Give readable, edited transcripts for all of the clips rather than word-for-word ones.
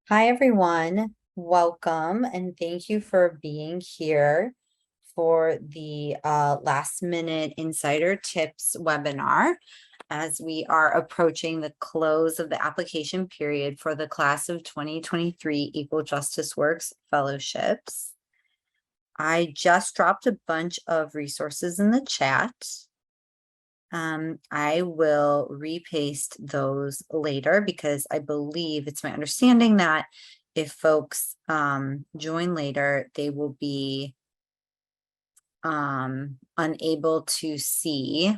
Hi, everyone. Welcome and thank you for being here for the last minute insider tips webinar as we are approaching the close of the application period for the class of 2023 Equal Justice Works fellowships. I just dropped a bunch of resources in the chat. I will repaste those later because I believe it's my understanding that if folks join later, they will be unable to see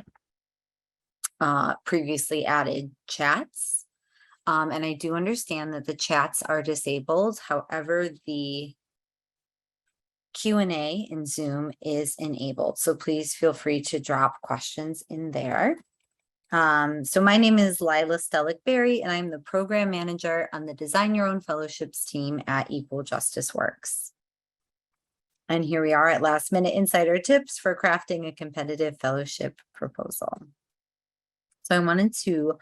previously added chats. And I do understand that the chats are disabled. However, the Q&A in Zoom is enabled. So please feel free to drop questions in there. So my name is Leila Stehlik-Barry, and I'm the program manager on the Design Your Own Fellowships team at Equal Justice Works. And here we are at last minute insider tips for crafting a competitive fellowship proposal. So I wanted to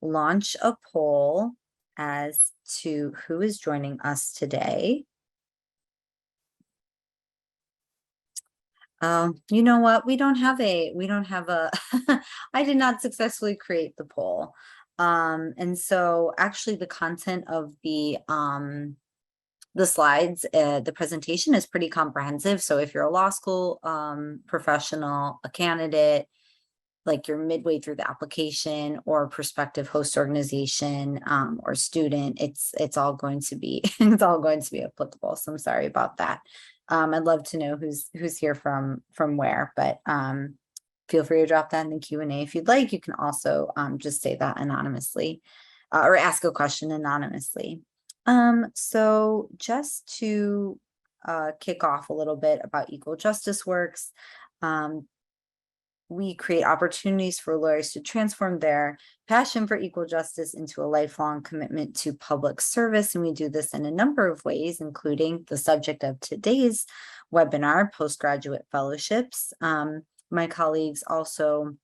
launch a poll as to who is joining us today. You know what? We don't have a, I did not successfully create the poll. And so actually the content of the slides, the presentation is pretty comprehensive. So if you're a law school professional, a candidate, like you're midway through the application, or a prospective host organization or student, it's all going to be it's all going to be applicable. So I'm sorry about that. I'd love to know who's here from where, but feel free to drop that in the Q&A if you'd like. You can also just say that anonymously or ask a question anonymously. So just to kick off a little bit about Equal Justice Works, we create opportunities for lawyers to transform their passion for equal justice into a lifelong commitment to public service. And we do this in a number of ways, including the subject of today's webinar, postgraduate fellowships. My colleagues also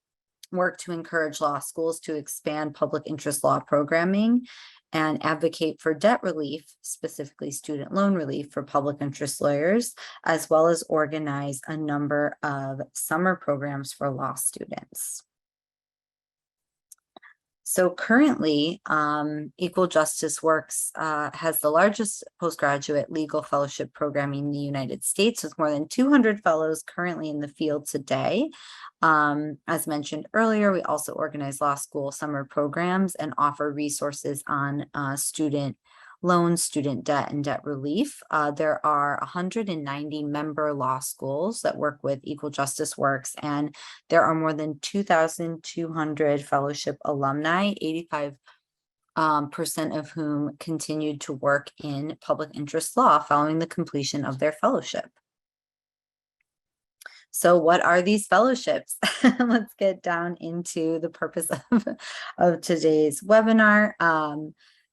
work to encourage law schools to expand public interest law programming and advocate for debt relief, specifically student loan relief for public interest lawyers, as well as organize a number of summer programs for law students. So currently, Equal Justice Works has the largest postgraduate legal fellowship program in the United States, with more than 200 fellows currently in the field today. As mentioned earlier, we also organize law school summer programs and offer resources on student loans, student debt, and debt relief. There are 190 member law schools that work with Equal Justice Works, and there are more than 2,200 fellowship alumni, 85% of whom continued to work in public interest law following the completion of their fellowship. So what are these fellowships? Let's get down into the purpose of today's webinar.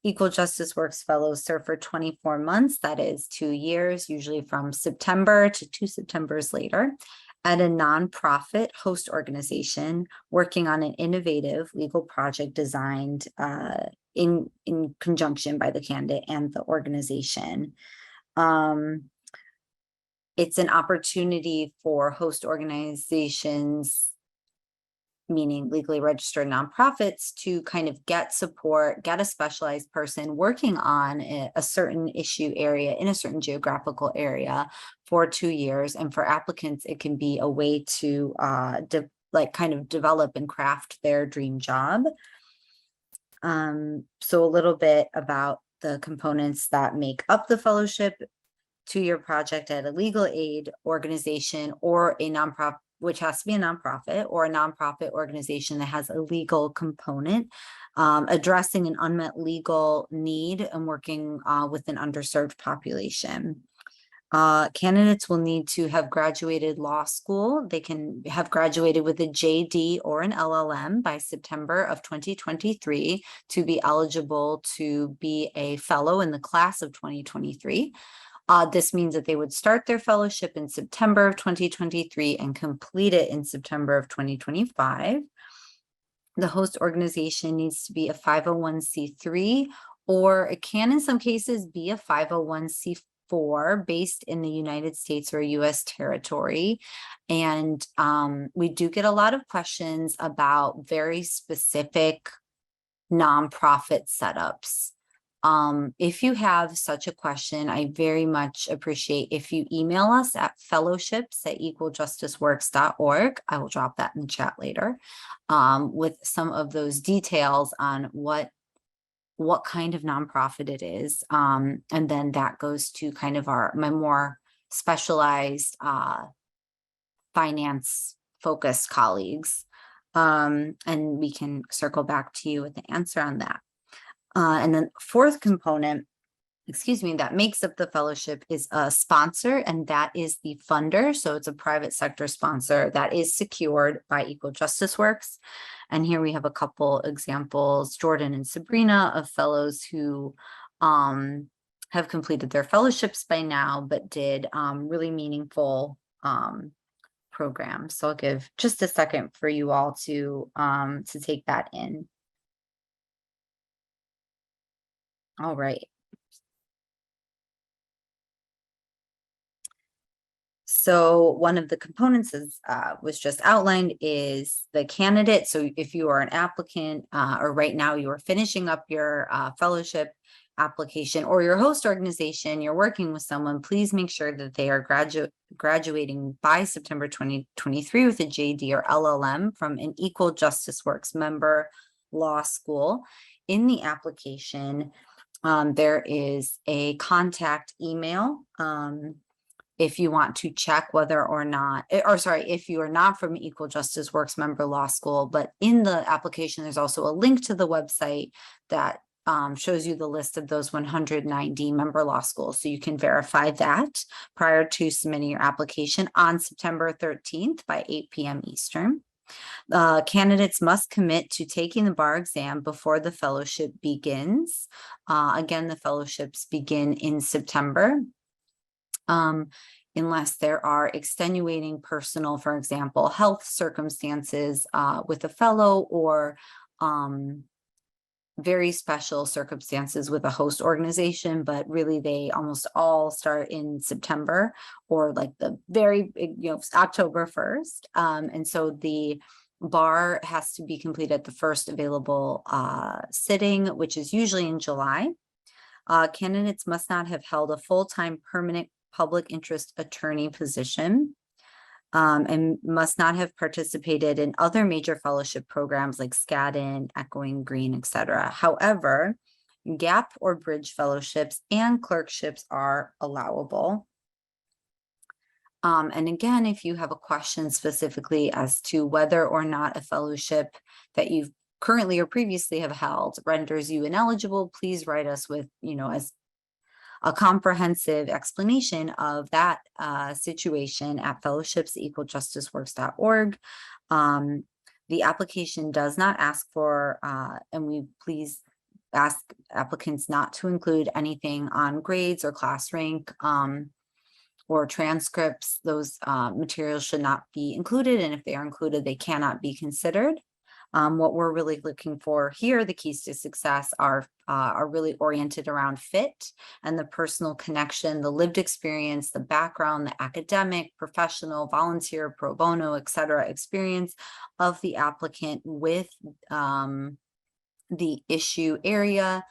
Equal Justice Works fellows serve for 24 months, that is 2 years, usually from September to 2 Septembers later, at a nonprofit host organization working on an innovative legal project designed in conjunction by the candidate and the organization. It's an opportunity for host organizations, meaning legally registered nonprofits, to kind of get support, get a specialized person working on a certain issue area in a certain geographical area for 2 years. And for applicants, it can be a way to kind of develop and craft their dream job. So a little bit about the components that make up the fellowship: 2-year project at a legal aid organization or a nonprofit, which has to be a nonprofit, or a nonprofit organization that has a legal component, addressing an unmet legal need and working with an underserved population. Candidates will need to have graduated law school. They can have graduated with a JD or an LLM by September of 2023 to be eligible to be a fellow in the class of 2023. This means that they would start their fellowship in September of 2023 and complete it in September of 2025. The host organization needs to be a 501c3 or it can in some cases be a 501c4 based in the United States or US territory. And we do get a lot of questions about very specific nonprofit setups. If you have such a question, I very much appreciate if you email us at fellowships@equaljusticeworks.org. I will drop that in the chat later, with some of those details on what kind of nonprofit it is. And then that goes to kind of my more specialized finance focused colleagues. And we can circle back to you with the answer on that. And then fourth component, that makes up the fellowship is a sponsor, and that is the funder. So it's a private sector sponsor that is secured by Equal Justice Works. And here we have a couple examples, Jordan and Sabrina, of fellows who have completed their fellowships by now, but did really meaningful programs. So I'll give just a second for you all to take that in. All right. So one of the components was just outlined is the candidate. So if you are an applicant or right now you are finishing up your fellowship application, or your host organization, you're working with someone, please make sure that they are graduating by September 2023 with a JD or LLM from an Equal Justice Works member law school. In the application, there is a contact email if you want to check whether or not, if you are not from Equal Justice Works member law school, but in the application, there's also a link to the website that shows you the list of those 190 member law schools. So you can verify that prior to submitting your application on September 13th by 8 p.m. Eastern. Candidates must commit to taking the bar exam before the fellowship begins. Again, the fellowships begin in September. Unless there are extenuating personal, for example, health circumstances with a fellow, or very special circumstances with a host organization, but really they almost all start in September, or like the very, October 1st. And so the bar has to be completed at the first available sitting, which is usually in July. Candidates must not have held a full-time permanent public interest attorney position, and must not have participated in other major fellowship programs like Skadden, Echoing Green, etc. However, gap or bridge fellowships and clerkships are allowable. And again, if you have a question specifically as to whether or not a fellowship that you've currently or previously have held renders you ineligible, please write us with, as a comprehensive explanation of that situation at fellowships@equaljusticeworks.org. The application does not ask for, and we please ask applicants not to include anything on grades or class rank or transcripts. Those materials should not be included, and if they are included, they cannot be considered. What we're really looking for here, the keys to success are really oriented around fit and the personal connection, the lived experience, the background, the academic, professional, volunteer, pro bono, etc. experience of the applicant with the issue area,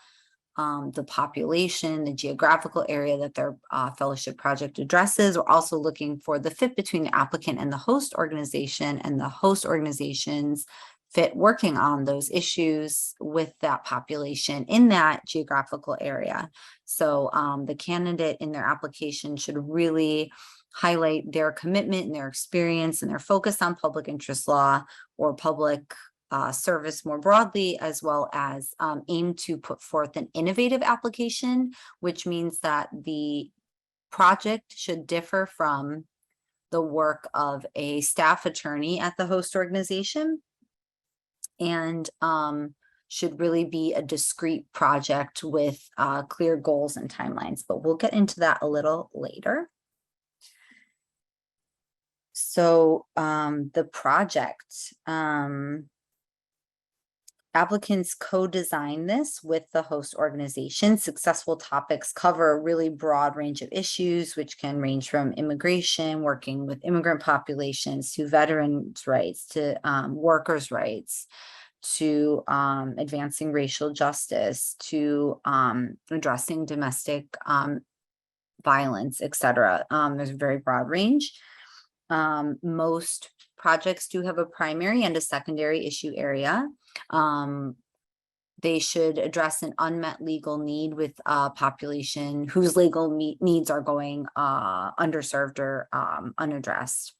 the population, the geographical area that their fellowship project addresses. We're also looking for the fit between the applicant and the host organization, and the host organization's fit working on those issues with that population in that geographical area. So the candidate in their application should really highlight their commitment and their experience and their focus on public interest law or public service more broadly, as well as aim to put forth an innovative application, which means that the project should differ from the work of a staff attorney at the host organization, and should really be a discrete project with clear goals and timelines, but we'll get into that a little later. So the project, Applicants co-design this with the host organization. Successful topics cover a really broad range of issues, which can range from immigration, working with immigrant populations, to veterans' rights, to workers' rights, to advancing racial justice, to addressing domestic violence, etc. There's a very broad range. Most projects do have a primary and a secondary issue area. They should address an unmet legal need with a population whose legal needs are going underserved or unaddressed.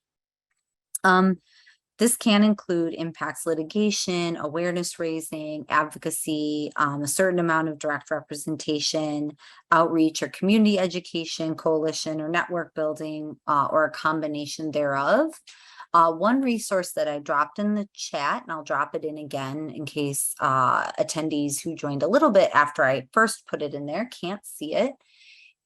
This can include impacts litigation, awareness raising, advocacy, a certain amount of direct representation, outreach or community education, coalition or network building, or a combination thereof. One resource that I dropped in the chat, and I'll drop it in again in case attendees who joined a little bit after I first put it in there can't see it,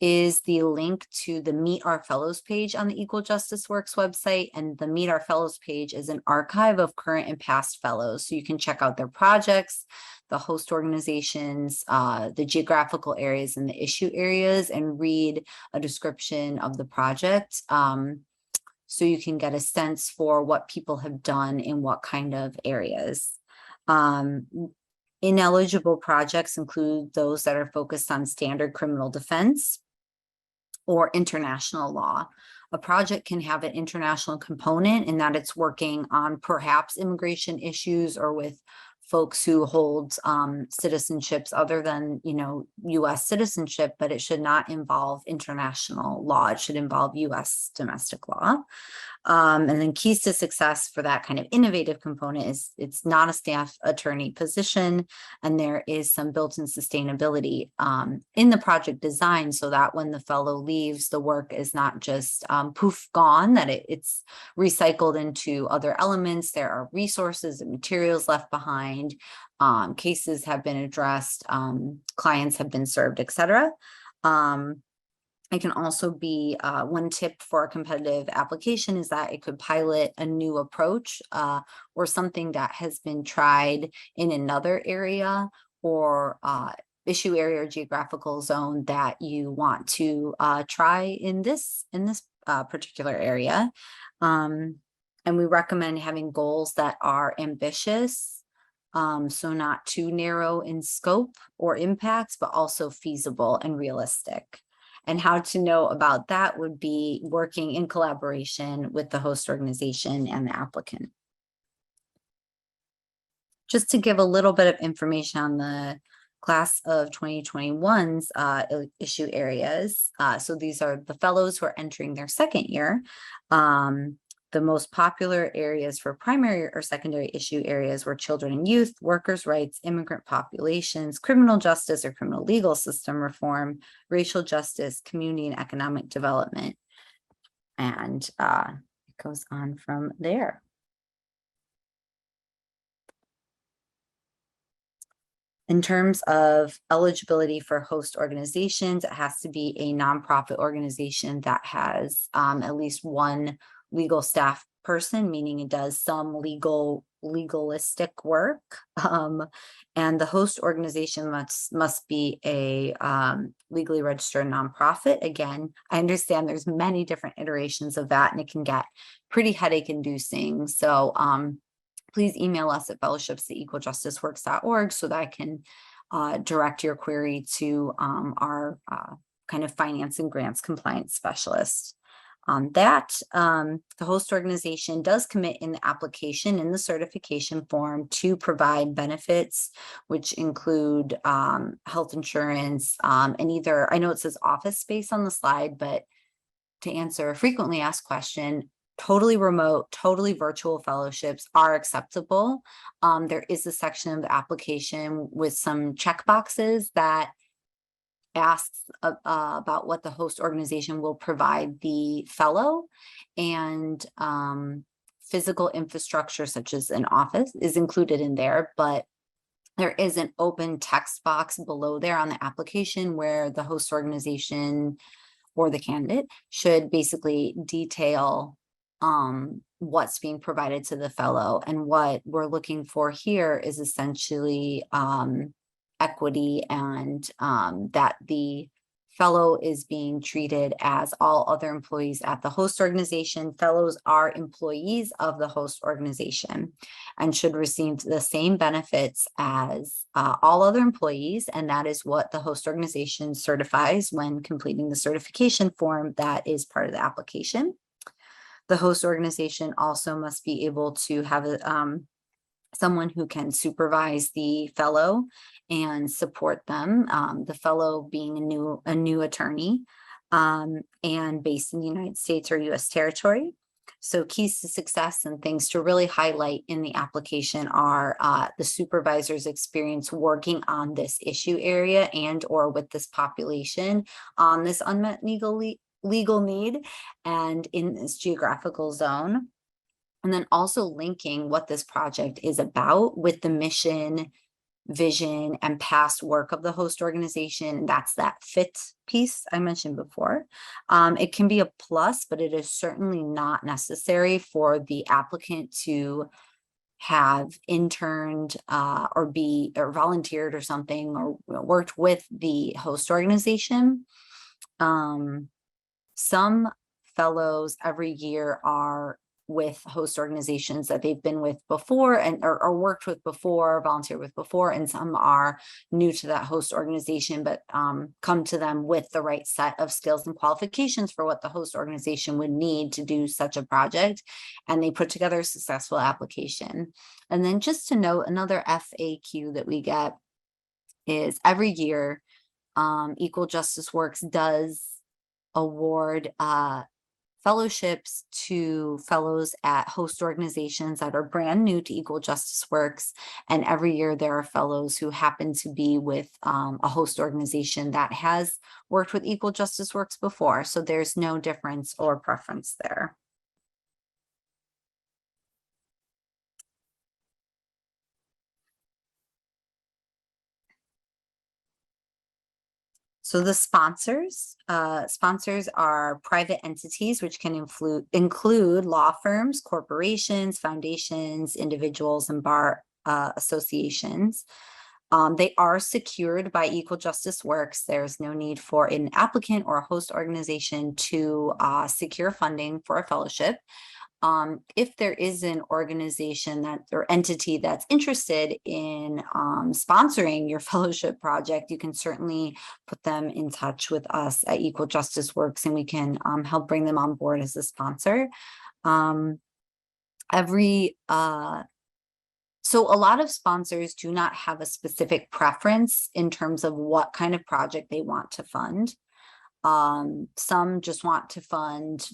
is the link to the Meet Our Fellows page on the Equal Justice Works website. And the Meet Our Fellows page is an archive of current and past fellows. So you can check out their projects, the host organizations, the geographical areas and the issue areas, and read a description of the project. So you can get a sense for what people have done in what kind of areas. Ineligible projects include those that are focused on standard criminal defense or international law. A project can have an international component in that it's working on perhaps immigration issues or with folks who hold citizenships other than, U.S. citizenship, but it should not involve international law. It should involve U.S. domestic law. And then keys to success for that kind of innovative component is it's not a staff attorney position, and there is some built-in sustainability in the project design, so that when the fellow leaves, the work is not just poof gone, that it's recycled into other elements. There are resources and materials left behind, cases have been addressed, clients have been served, etc. It can also be one tip for a competitive application is that it could pilot a new approach or something that has been tried in another area or issue area or geographical zone that you want to try in this particular area. And we recommend having goals that are ambitious, so not too narrow in scope or impacts, but also feasible and realistic. And how to know about that would be working in collaboration with the host organization and the applicant. Just to give a little bit of information on the class of 2021's issue areas. So these are the fellows who are entering their second year. The most popular areas for primary or secondary issue areas were children and youth, workers' rights, immigrant populations, criminal justice or criminal legal system reform, racial justice, community and economic development. And it goes on from there. In terms of eligibility for host organizations, it has to be a nonprofit organization that has at least one legal staff person, meaning it does some legalistic work. And the host organization must be a legally registered nonprofit. Again, I understand there's many different iterations of that, and it can get pretty headache inducing. So please email us at fellowships@equaljusticeworks.org so that I can direct your query to our kind of finance and grants compliance specialist. On that, the host organization does commit in the application in the certification form to provide benefits, which include health insurance and either, I know it says office space on the slide, but to answer a frequently asked question, totally remote, totally virtual fellowships are acceptable. There is a section of the application with some checkboxes that asks about what the host organization will provide the fellow, and physical infrastructure such as an office is included in there, but there is an open text box below there on the application where the host organization or the candidate should basically detail what's being provided to the fellow. And what we're looking for here is essentially equity, and that the fellow is being treated as all other employees at the host organization. Fellows are employees of the host organization and should receive the same benefits as all other employees. And that is what the host organization certifies when completing the certification form that is part of the application. The host organization also must be able to have someone who can supervise the fellow and support them. The fellow being a new attorney and based in the United States or U.S. territory. So keys to success and things to really highlight in the application are the supervisor's experience working on this issue area and or with this population on this unmet legal need and in this geographical zone. And then also linking what this project is about with the mission, vision, and past work of the host organization. That's that fit piece I mentioned before. It can be a plus, but it is certainly not necessary for the applicant to have interned or volunteered or something, or worked with the host organization. Some fellows every year are with host organizations that they've been with before and or worked with before, volunteered with before, and some are new to that host organization, but come to them with the right set of skills and qualifications for what the host organization would need to do such a project, and they put together a successful application. And then just to note, another FAQ that we get is every year Equal Justice Works does award fellowships to fellows at host organizations that are brand new to Equal Justice Works. And every year there are fellows who happen to be with a host organization that has worked with Equal Justice Works before. So there's no difference or preference there. So the sponsors are private entities, which can include law firms, corporations, foundations, individuals, and bar associations. They are secured by Equal Justice Works. There's no need for an applicant or a host organization to secure funding for a fellowship. If there is an organization or entity that's interested in sponsoring your fellowship project, you can certainly put them in touch with us at Equal Justice Works, and we can help bring them on board as a sponsor. So a lot of sponsors do not have a specific preference in terms of what kind of project they want to fund. Some just want to fund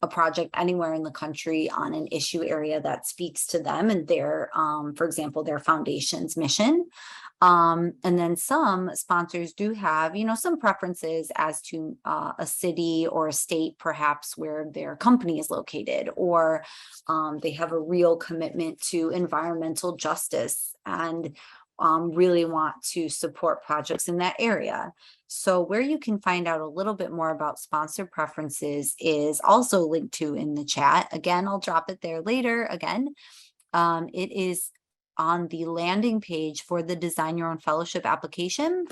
a project anywhere in the country on an issue area that speaks to them and their, for example, their foundation's mission. And then some sponsors do have, some preferences as to a city or a state, perhaps, where their company is located, or they have a real commitment to environmental justice and really want to support projects in that area. So where you can find out a little bit more about sponsor preferences is also linked to in the chat. Again, I'll drop it there later. Again, it is on the landing page for the Design Your Own Fellowship application.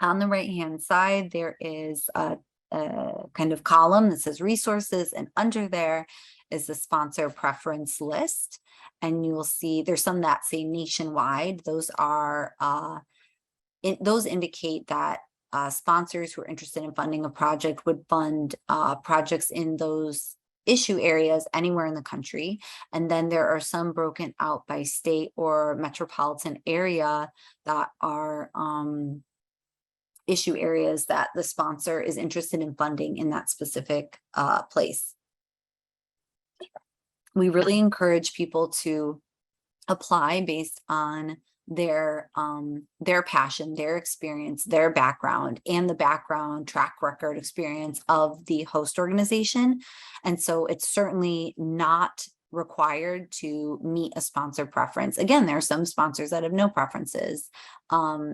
On the right-hand side, there is a kind of column that says resources, and under there is the sponsor preference list. And you will see there's some that say nationwide. Those are those indicate that sponsors who are interested in funding a project would fund projects in those issue areas anywhere in the country. And then there are some broken out by state or metropolitan area that are issue areas that the sponsor is interested in funding in that specific place. We really encourage people to apply based on their passion, their experience, their background, and the background track record experience of the host organization. And so it's certainly not required to meet a sponsor preference. Again, there are some sponsors that have no preferences.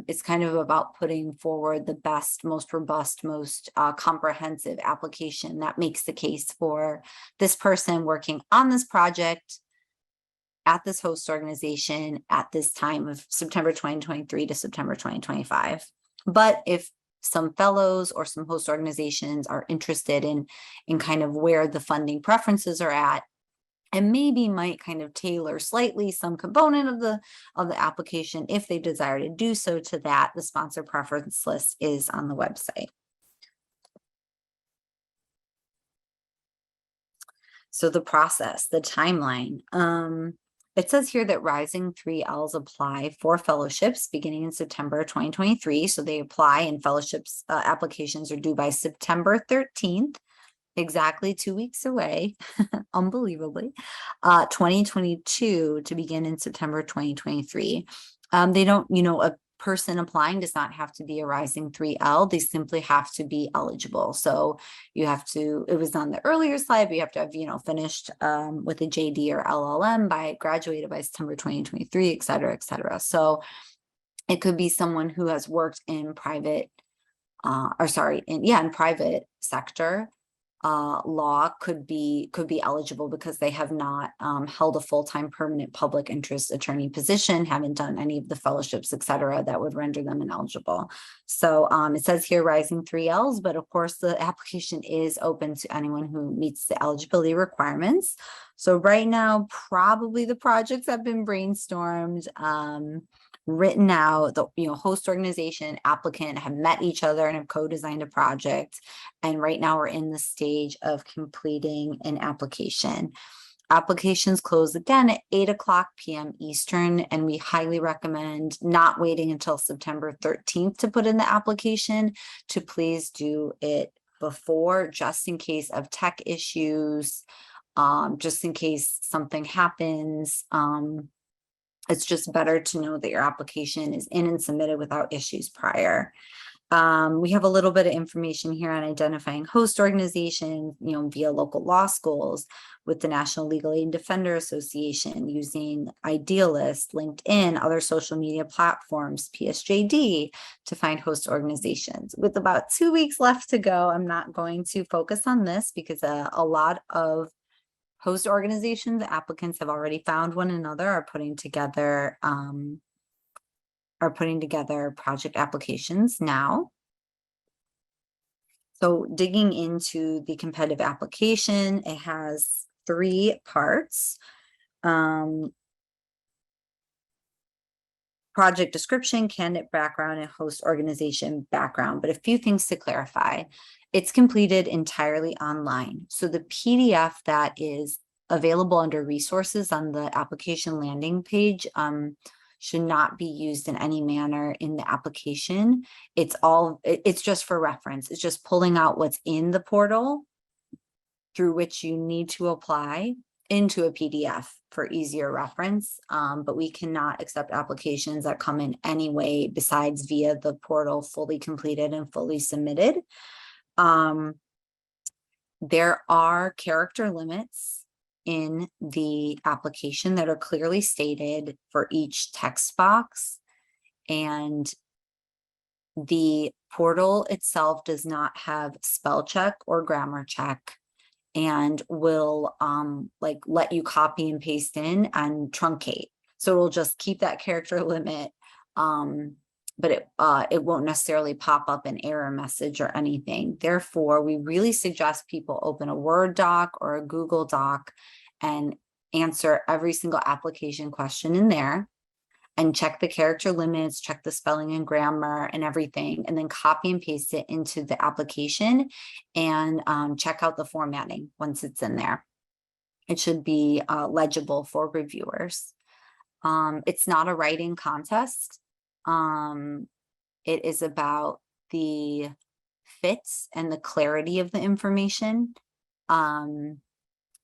It's kind of about putting forward the best, most robust, most comprehensive application that makes the case for this person working on this project at this host organization at this time of September 2023 to September 2025. But if some fellows or some host organizations are interested in kind of where the funding preferences are at, and maybe might kind of tailor slightly some component of the application if they desire to do so to that, the sponsor preference list is on the website. So the process, the timeline. It says here that Rising 3Ls apply for fellowships beginning in September 2023. So they apply, and fellowships applications are due by September 13th. Exactly 2 weeks away, unbelievably, 2022 to begin in September 2023. They don't, a person applying does not have to be a Rising 3L. They simply have to be eligible. So you have to, it was on the earlier slide, but you have to have, finished with a JD or LLM graduated by September 2023, et cetera, et cetera. So it could be someone who has worked in private, in private sector. Law could be eligible because they have not held a full-time permanent public interest attorney position, haven't done any of the fellowships, et cetera, that would render them ineligible. So it says here Rising 3Ls, but of course the application is open to anyone who meets the eligibility requirements. So right now, probably the projects have been brainstormed, written out, the host organization, applicant have met each other and have co-designed a project. And right now we're in the stage of completing an application. Applications close again at 8:00 p.m. Eastern, and we highly recommend not waiting until September 13th to put in the application, to please do it before, just in case of tech issues, just in case something happens. It's just better to know that your application is in and submitted without issues prior. We have a little bit of information here on identifying host organizations, via local law schools, with the National Legal Aid and Defender Association, using Idealist, LinkedIn, other social media platforms, PSJD, to find host organizations. With about 2 weeks left to go, I'm not going to focus on this because a lot of host organizations, applicants have already found one another, are putting together project applications now. So digging into the competitive application, it has 3 parts. Project description, candidate background, and host organization background. But a few things to clarify. It's completed entirely online. So the PDF that is available under resources on the application landing page should not be used in any manner in the application. It's just for reference. It's just pulling out what's in the portal through which you need to apply into a PDF for easier reference. But we cannot accept applications that come in any way besides via the portal, fully completed and fully submitted. There are character limits in the application that are clearly stated for each text box, and the portal itself does not have spell check or grammar check, and will let you copy and paste in and truncate. So it will just keep that character limit, but it won't necessarily pop up an error message or anything. Therefore, we really suggest people open a Word doc or a Google Doc and answer every single application question in there, and check the character limits, check the spelling and grammar and everything, and then copy and paste it into the application, and check out the formatting once it's in there. It should be legible for reviewers. It's not a writing contest. It is about the fits and the clarity of the information.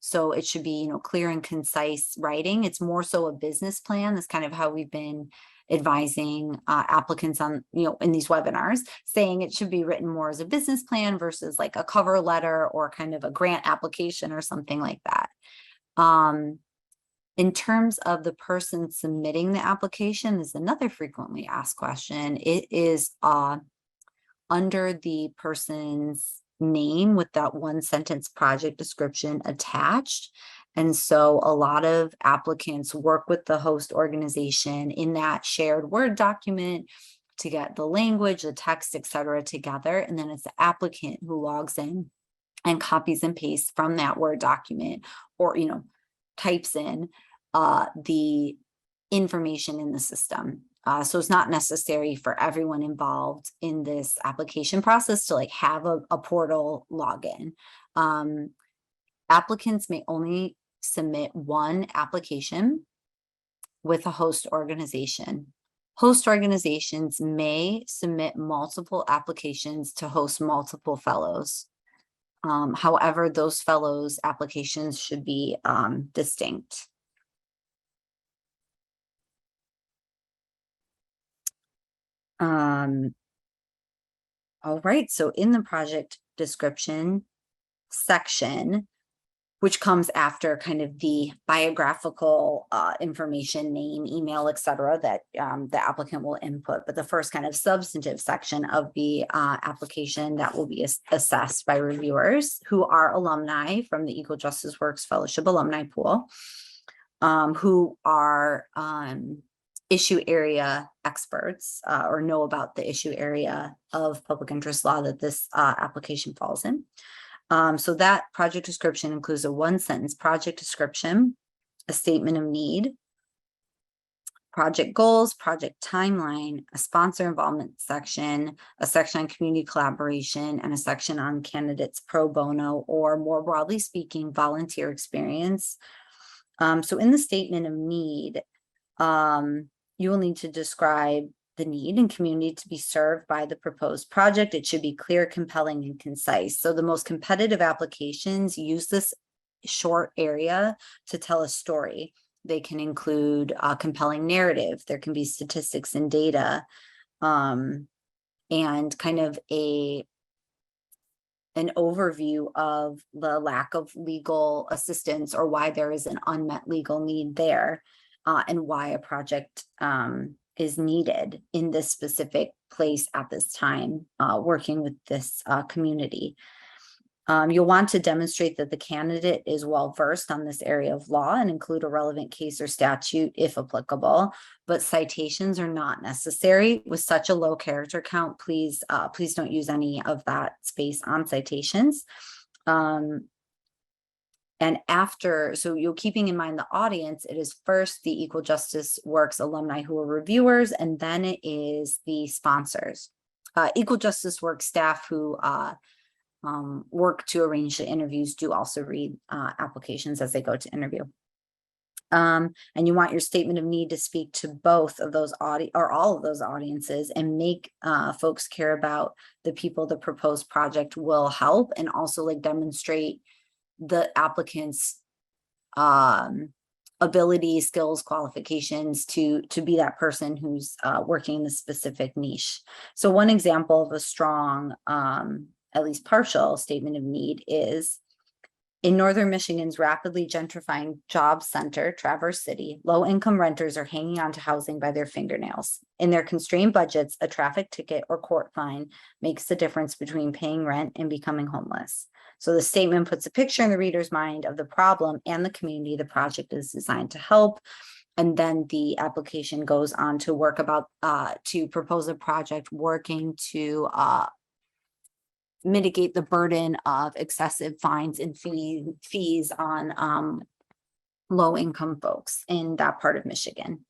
So it should be, clear and concise writing. It's more so a business plan. That's kind of how we've been advising applicants on, in these webinars, saying it should be written more as a business plan versus like a cover letter or kind of a grant application or something like that. In terms of the person submitting the application, is another frequently asked question. It is under the person's name with that one sentence project description attached. And so a lot of applicants work with the host organization in that shared Word document to get the language, the text, et cetera, together. And then it's the applicant who logs in and copies and pastes from that Word document, or, types in the information in the system. So it's not necessary for everyone involved in this application process to have a portal login. Applicants may only submit one application with a host organization. Host organizations may submit multiple applications to host multiple fellows. However, those fellows' applications should be distinct. All right, so in the project description section, which comes after kind of the biographical information, name, email, et cetera, that the applicant will input. But the first kind of substantive section of the application that will be assessed by reviewers who are alumni from the Equal Justice Works Fellowship Alumni Pool, who are issue area experts or know about the issue area of public interest law that this application falls in. So that project description includes a one-sentence project description, a statement of need, project goals, project timeline, a sponsor involvement section, a section on community collaboration, and a section on candidates pro bono, or more broadly speaking, volunteer experience. So in the statement of need, you will need to describe the need and community to be served by the proposed project. It should be clear, compelling, and concise. So the most competitive applications use this short area to tell a story. They can include a compelling narrative. There can be statistics and data, and kind of an overview of the lack of legal assistance, or why there is an unmet legal need there, and why a project is needed in this specific place at this time, working with this community. You'll want to demonstrate that the candidate is well versed on this area of law and include a relevant case or statute if applicable, but citations are not necessary. With such a low character count, please don't use any of that space on citations. And after, so you're keeping in mind the audience, it is first the Equal Justice Works alumni who are reviewers, and then it is the sponsors. Equal Justice Works staff who work to arrange the interviews do also read applications as they go to interview. And you want your statement of need to speak to both of those or all of those audiences, and make folks care about the people the proposed project will help, and also demonstrate the applicant's abilities, skills, qualifications to be that person who's working in a specific niche. So one example of a strong, at least partial statement of need is: in Northern Michigan's rapidly gentrifying job center, Traverse City, low-income renters are hanging on to housing by their fingernails. In their constrained budgets, a traffic ticket or court fine makes the difference between paying rent and becoming homeless. So the statement puts a picture in the reader's mind of the problem and the community the project is designed to help. And then the application goes on to work to propose a project working to mitigate the burden of excessive fines and fees on low-income folks in that part of Michigan.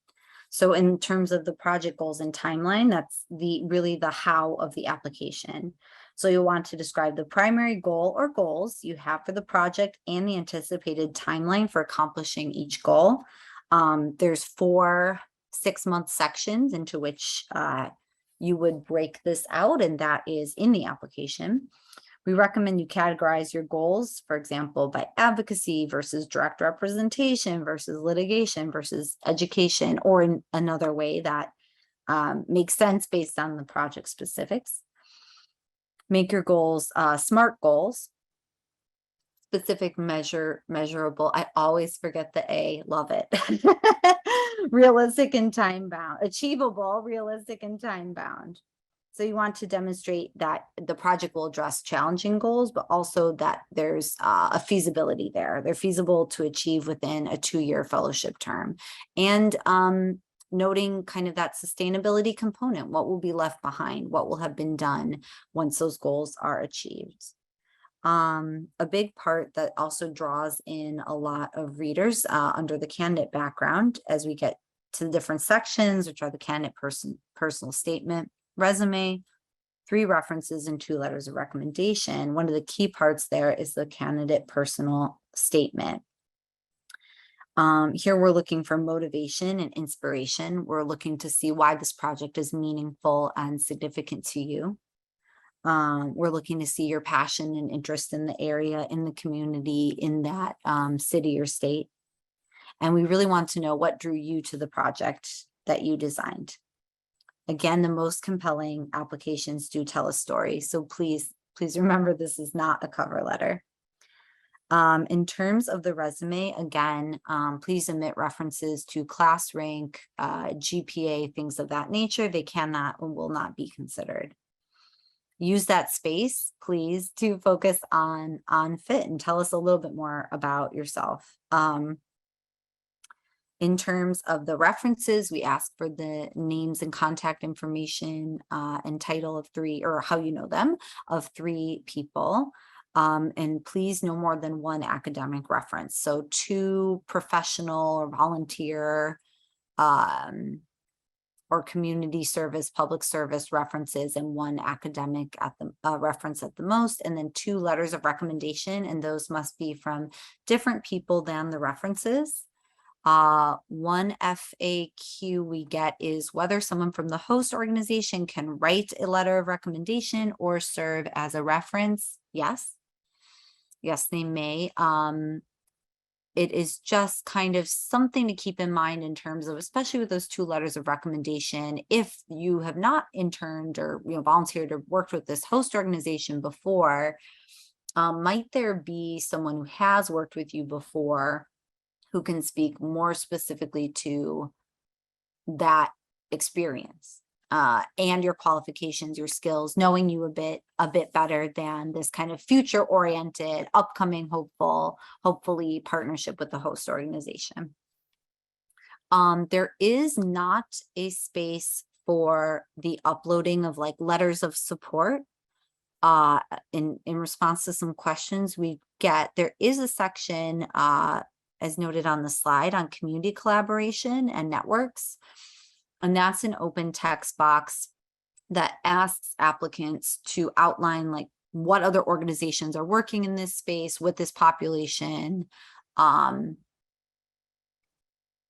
So in terms of the project goals and timeline, that's really the how of the application. So you'll want to describe the primary goal or goals you have for the project and the anticipated timeline for accomplishing each goal. There's 4 6-month sections into which you would break this out, and that is in the application. We recommend you categorize your goals, for example, by advocacy versus direct representation versus litigation versus education, or in another way that makes sense based on the project specifics. Make your goals SMART goals. specific, measurable. I always forget the A, love it. Realistic and time bound, achievable, realistic and time bound. So you want to demonstrate that the project will address challenging goals, but also that there's a feasibility there. They're feasible to achieve within a 2-year fellowship term. And noting kind of that sustainability component, what will be left behind, what will have been done once those goals are achieved. A big part that also draws in a lot of readers under the candidate background as we get to the different sections, which are the candidate personal statement, resume, 3 references, and 2 letters of recommendation. One of the key parts there is the candidate personal statement. Here we're looking for motivation and inspiration. We're looking to see why this project is meaningful and significant to you. We're looking to see your passion and interest in the area, in the community, in that city or state. And we really want to know what drew you to the project that you designed. Again, the most compelling applications do tell a story. So please remember, this is not a cover letter. In terms of the resume, again, please omit references to class rank, GPA, things of that nature. They cannot and will not be considered. Use that space, please, to focus on fit and tell us a little bit more about yourself. In terms of the references, we ask for the names and contact information and title of 3, or how you know them, of 3 people. And please no more than 1 academic reference. So 2 professional or volunteer or community service, public service references, and 1 academic at the reference at the most, and then 2 letters of recommendation, and those must be from different people than the references. 1 FAQ we get is whether someone from the host organization can write a letter of recommendation or serve as a reference. Yes, they may. It is just kind of something to keep in mind in terms of, especially with those 2 letters of recommendation, if you have not interned or volunteered or worked with this host organization before, might there be someone who has worked with you before who can speak more specifically to that experience and your qualifications, your skills, knowing you a bit better than this kind of future oriented, upcoming hopefully partnership with the host organization. There is not a space for the uploading of like letters of support. In response to some questions we get, there is a section as noted on the slide on community collaboration and networks. And that's an open text box that asks applicants to outline like what other organizations are working in this space with this population.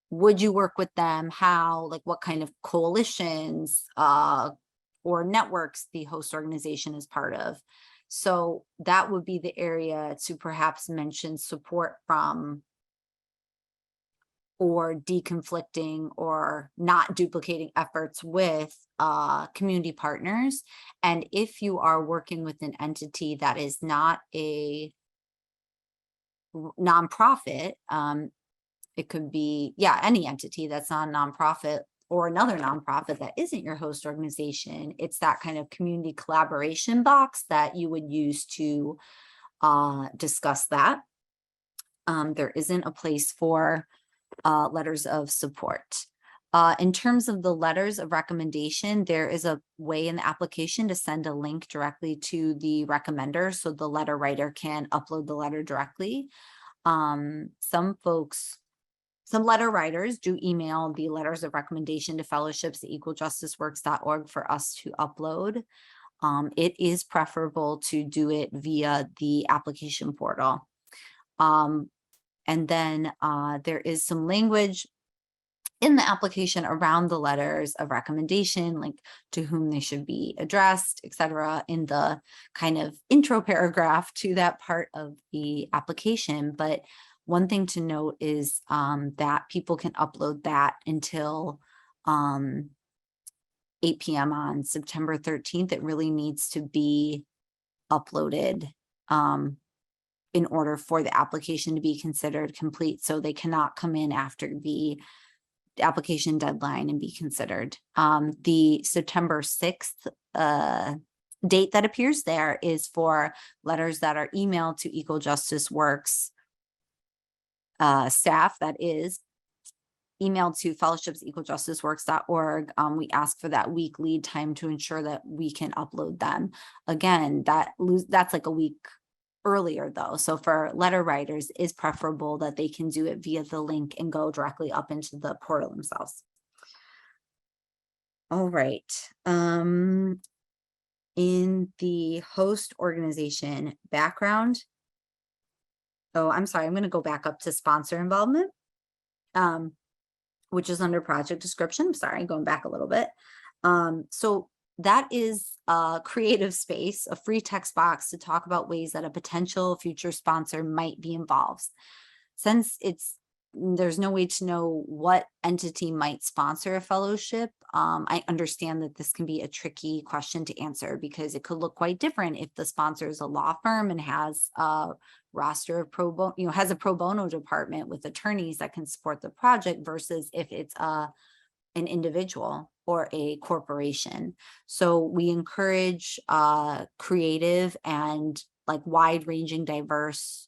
Would you work with them? How, like what kind of coalitions or networks the host organization is part of? So that would be the area to perhaps mention support from, or deconflicting or not duplicating efforts with community partners. And if you are working with an entity that is not a nonprofit, it could be, any entity that's not a nonprofit or another nonprofit that isn't your host organization, it's that kind of community collaboration box that you would use to discuss that. There isn't a place for letters of support. In terms of the letters of recommendation, there is a way in the application to send a link directly to the recommender so the letter writer can upload the letter directly. Some letter writers do email the letters of recommendation to fellowships@equaljusticeworks.org for us to upload. It is preferable to do it via the application portal. And then there is some language in the application around the letters of recommendation, like to whom they should be addressed, etc., in the kind of intro paragraph to that part of the application. But one thing to note is that people can upload that until 8 p.m. on September 13th. It really needs to be uploaded in order for the application to be considered complete. So they cannot come in after the application deadline and be considered. The September 6th date that appears there is for letters that are emailed to Equal Justice Works staff, that is emailed to fellowships@equaljusticeworks.org. We ask for that week lead time to ensure that we can upload them. Again, that's like a week earlier though. So for letter writers, is preferable that they can do it via the link and go directly up into the portal themselves. All right. In the host organization background. Oh, I'm sorry. I'm going to go back up to sponsor involvement, which is under project description. I'm sorry, going back a little bit. So that is a creative space, a free text box to talk about ways that a potential future sponsor might be involved. Since there's no way to know what entity might sponsor a fellowship, I understand that this can be a tricky question to answer because it could look quite different if the sponsor is a law firm and has a roster of pro bono, has a pro bono department with attorneys that can support the project versus if it's an individual or a corporation. So we encourage creative and like wide-ranging, diverse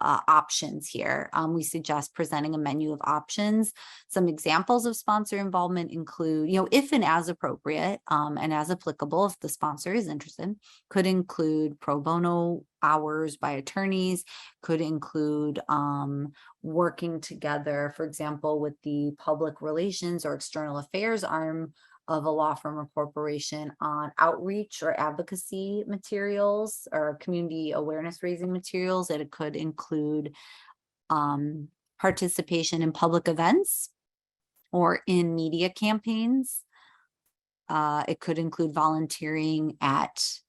options here. We suggest presenting a menu of options. Some examples of sponsor involvement include, if and as appropriate and as applicable, if the sponsor is interested, could include pro bono hours by attorneys, could include working together, for example, with the public relations or external affairs arm of a law firm or corporation on outreach or advocacy materials or community awareness raising materials. It could include participation in public events or in media campaigns. It could include volunteering at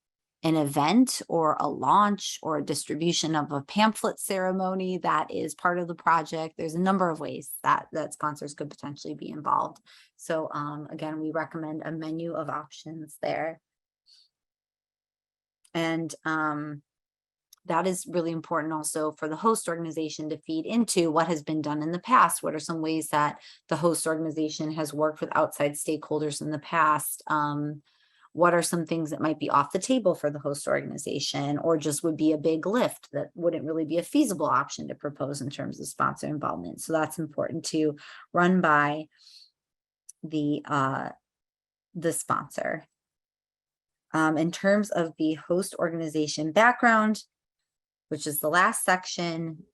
an event or a launch or a distribution of a pamphlet ceremony that is part of the project. There's a number of ways that sponsors could potentially be involved. So again, we recommend a menu of options there. And that is really important also for the host organization to feed into what has been done in the past. What are some ways that the host organization has worked with outside stakeholders in the past? What are some things that might be off the table for the host organization or just would be a big lift that wouldn't really be a feasible option to propose in terms of sponsor involvement? So that's important to run by the sponsor. In terms of the host organization background, which is the last section,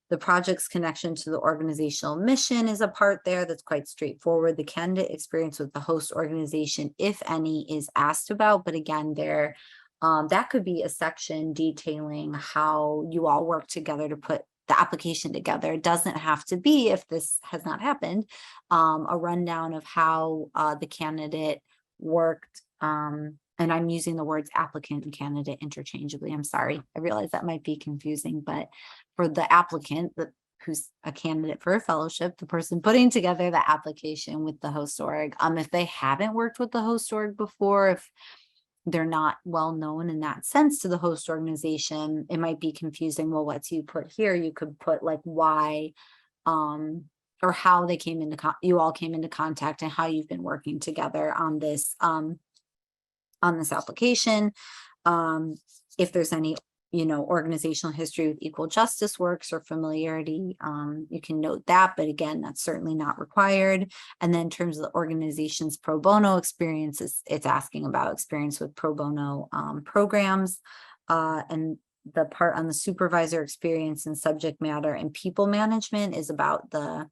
the project's connection to the organizational mission is a part there that's quite straightforward. The candidate experience with the host organization, if any, is asked about. But again, that could be a section detailing how you all work together to put the application together. It doesn't have to be, if this has not happened, a rundown of how the candidate worked. And I'm using the words applicant and candidate interchangeably. I'm sorry. I realize that might be confusing, but for the applicant, who's a candidate for a fellowship, the person putting together the application with the host org, if they haven't worked with the host org before, if they're not well known in that sense to the host organization, it might be confusing. Well, what do you put here? You could put like why, or how they came into you all came into contact and how you've been working together on this application. If there's any organizational history with Equal Justice Works or familiarity, you can note that, but again, that's certainly not required. And then in terms of the organization's pro bono experience, it's asking about experience with pro bono programs, and the part on the supervisor experience and subject matter and people management is about the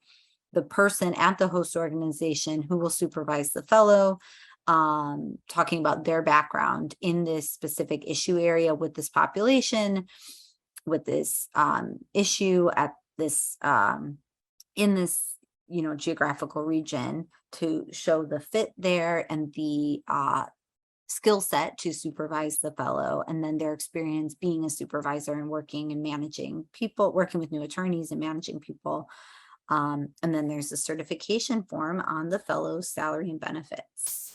person at the host organization who will supervise the fellow, talking about their background in this specific issue area with this population, with this issue at this in this geographical region, to show the fit there and the skill set to supervise the fellow, and then their experience being a supervisor and working and managing people, working with new attorneys and managing people. And then there's a certification form on the fellow's salary and benefits.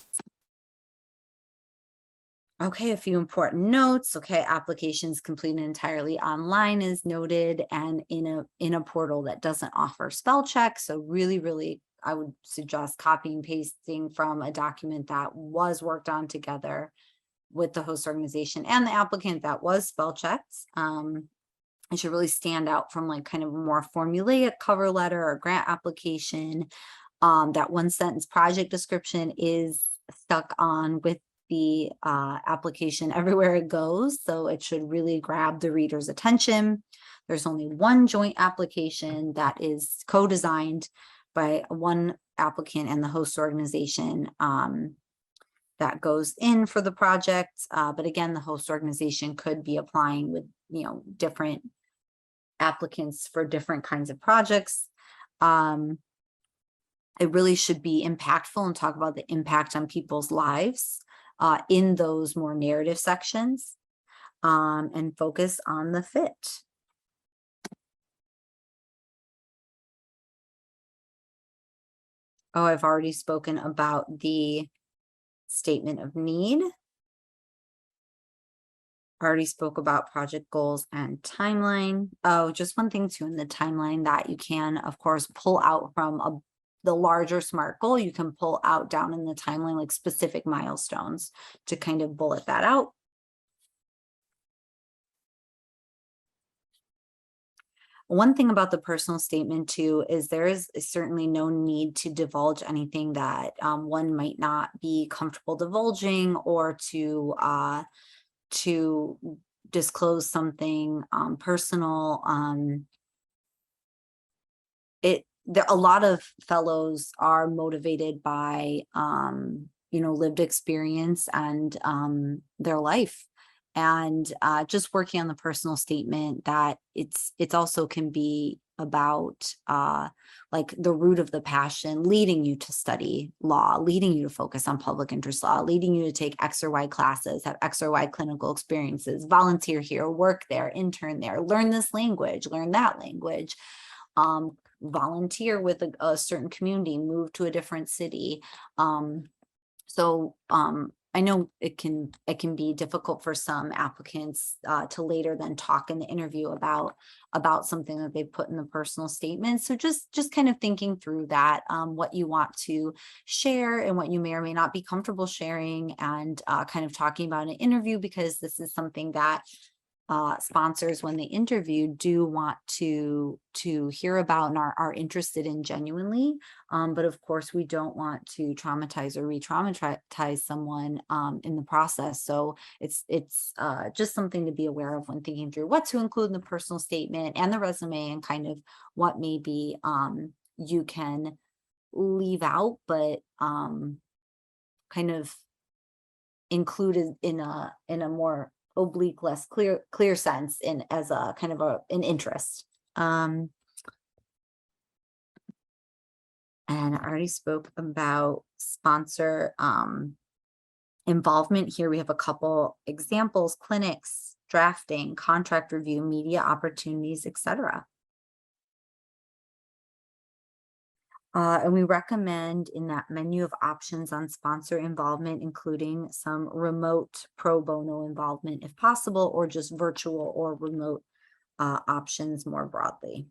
Okay, a few important notes. Okay, applications completed entirely online is noted and in a portal that doesn't offer spell check. So really, I would suggest copying and pasting from a document that was worked on together with the host organization and the applicant that was spell checked. It should really stand out from like kind of a more formulaic cover letter or grant application. That one sentence project description is stuck on with the application everywhere it goes. So it should really grab the reader's attention. There's only one joint application that is co-designed by one applicant and the host organization that goes in for the project. But again, the host organization could be applying with, different applicants for different kinds of projects. It really should be impactful and talk about the impact on people's lives in those more narrative sections, and focus on the fit. Oh, I've already spoken about the statement of need. Already spoke about project goals and timeline. Oh, just one thing too in the timeline that you can, of course, pull out from the larger SMART goal. You can pull out down in the timeline like specific milestones to kind of bullet that out. One thing about the personal statement too is there is certainly no need to divulge anything that one might not be comfortable divulging, or to disclose something personal. A lot of fellows are motivated by lived experience and their life, and just working on the personal statement that it's also can be about like the root of the passion leading you to study law, leading you to focus on public interest law, leading you to take X or Y classes, have X or Y clinical experiences, volunteer here, work there, intern there, learn this language, learn that language, volunteer with a certain community, move to a different city. I know it can be difficult for some applicants to later then talk in the interview about something that they put in the personal statement. So just kind of thinking through that, what you want to share and what you may or may not be comfortable sharing, and kind of talking about an interview, because this is something that sponsors, when they interview, do want to hear about and are interested in genuinely. But of course, we don't want to traumatize or re-traumatize someone in the process. So it's just something to be aware of when thinking through what to include in the personal statement and the resume, and kind of what maybe you can leave out, but kind of included in a more oblique, less clear sense as a kind of an interest. And I already spoke about sponsor involvement. Here we have a couple examples: clinics, drafting, contract review, media opportunities, etc. And we recommend in that menu of options on sponsor involvement, including some remote pro bono involvement if possible, or just virtual or remote options more broadly.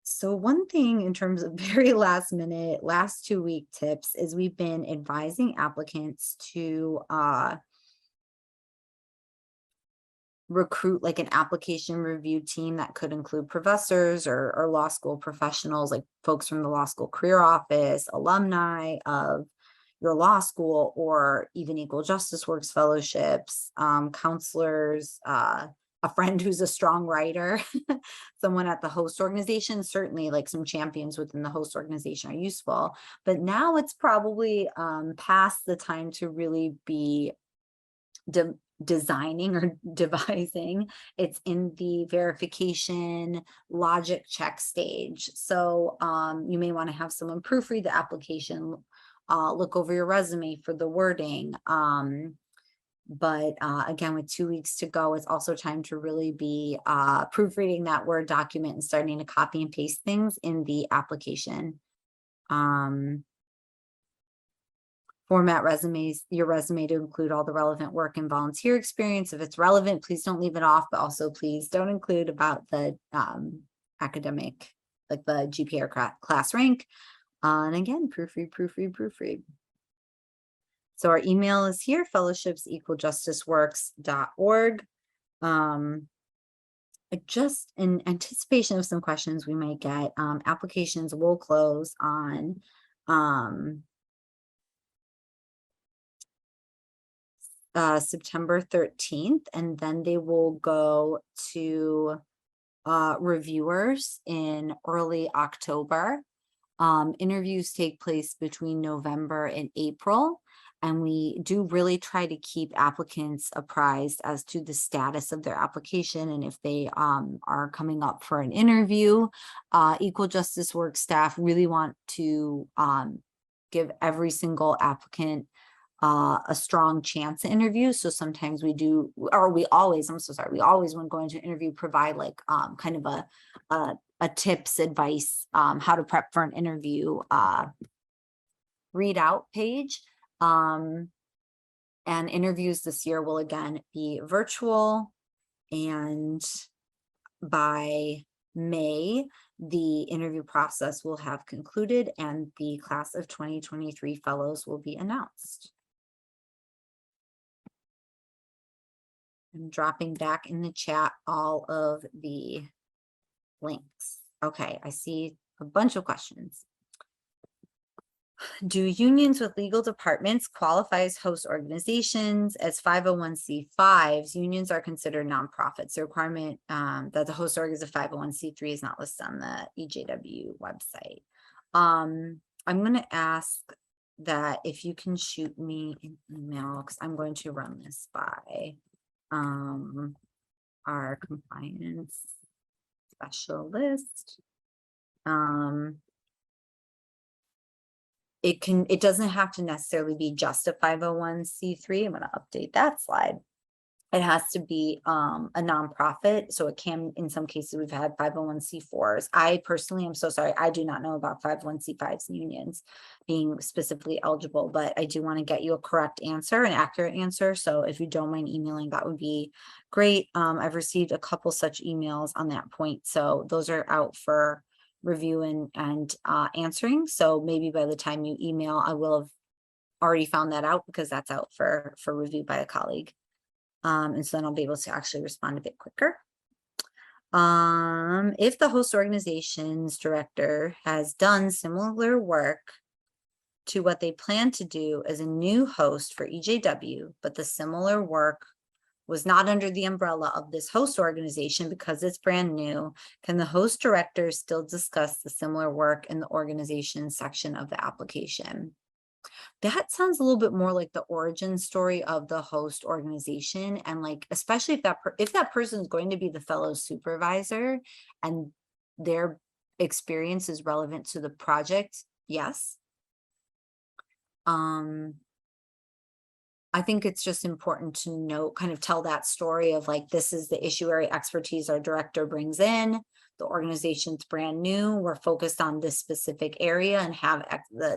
So one thing in terms of very last minute, last 2-week tips is we've been advising applicants to recruit like an application review team that could include professors or law school professionals, like folks from the law school career office, alumni of your law school, or even Equal Justice Works fellowships, counselors, a friend who's a strong writer, someone at the host organization. Certainly like some champions within the host organization are useful, but now it's probably past the time to really be designing or devising. It's in the verification logic check stage. So you may want to have someone proofread the application, look over your resume for the wording. But again, with 2 weeks to go, it's also time to really be proofreading that Word document and starting to copy and paste things in the application. Format your resume to include all the relevant work and volunteer experience. If it's relevant, please don't leave it off, but also please don't include about the academic, like the GPA or class rank. And again, proofread. So our email is here, fellowships@equaljusticeworks.org. Just in anticipation of some questions we might get, applications will close on September 13th, and then they will go to reviewers in early October. Interviews take place between November and April, and we do really try to keep applicants apprised as to the status of their application and if they are coming up for an interview. Equal Justice Work staff really want to give every single applicant a strong chance to interview. So sometimes we do, or we always, I'm so sorry, we always, when going to an interview, provide like kind of a tips, advice, how to prep for an interview readout page. And interviews this year will again be virtual, and by May, the interview process will have concluded and the class of 2023 fellows will be announced. I'm dropping back in the chat all of the links. Okay, I see a bunch of questions. Do unions with legal departments qualify as host organizations? As 501c5s, unions are considered nonprofits. The requirement that the host org is a 501c3 is not listed on the EJW website. I'm going to ask that if you can shoot me an email, because I'm going to run this by our compliance specialist. It doesn't have to necessarily be just a 501c3. I'm going to update that slide. It has to be a nonprofit. So it can, in some cases, we've had 501c4s. I personally am so sorry. I do not know about 501c5s and unions being specifically eligible, but I do want to get you a correct answer, an accurate answer. So if you don't mind emailing, that would be great. I've received a couple such emails on that point. So those are out for review and answering. So maybe by the time you email, I will have already found that out, because that's out for review by a colleague. And so then I'll be able to actually respond a bit quicker. If the host organization's director has done similar work to what they plan to do as a new host for EJW, but the similar work was not under the umbrella of this host organization because it's brand new, can the host director still discuss the similar work in the organization section of the application? That sounds a little bit more like the origin story of the host organization. And like, especially if that person is going to be the fellow supervisor and their experience is relevant to the project, yes. I think it's just important to note, kind of tell that story of like, this is the issue area expertise our director brings in. The organization's brand new. We're focused on this specific area and have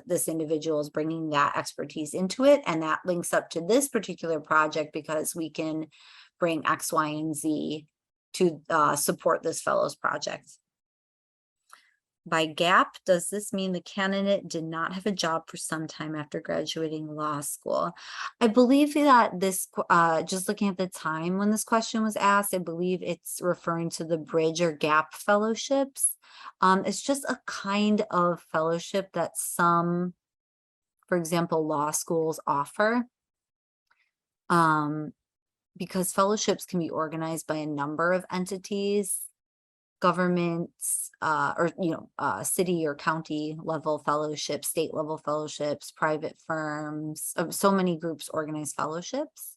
this individual is bringing that expertise into it. And that links up to this particular project because we can bring X, Y, and Z to support this fellow's project. By gap, does this mean the candidate did not have a job for some time after graduating law school? I believe that this, just looking at the time when this question was asked, I believe it's referring to the bridge or gap fellowships. It's just a kind of fellowship that some, for example, law schools offer. Because fellowships can be organized by a number of entities, governments, or city or county level fellowships, state level fellowships, private firms. So many groups organize fellowships.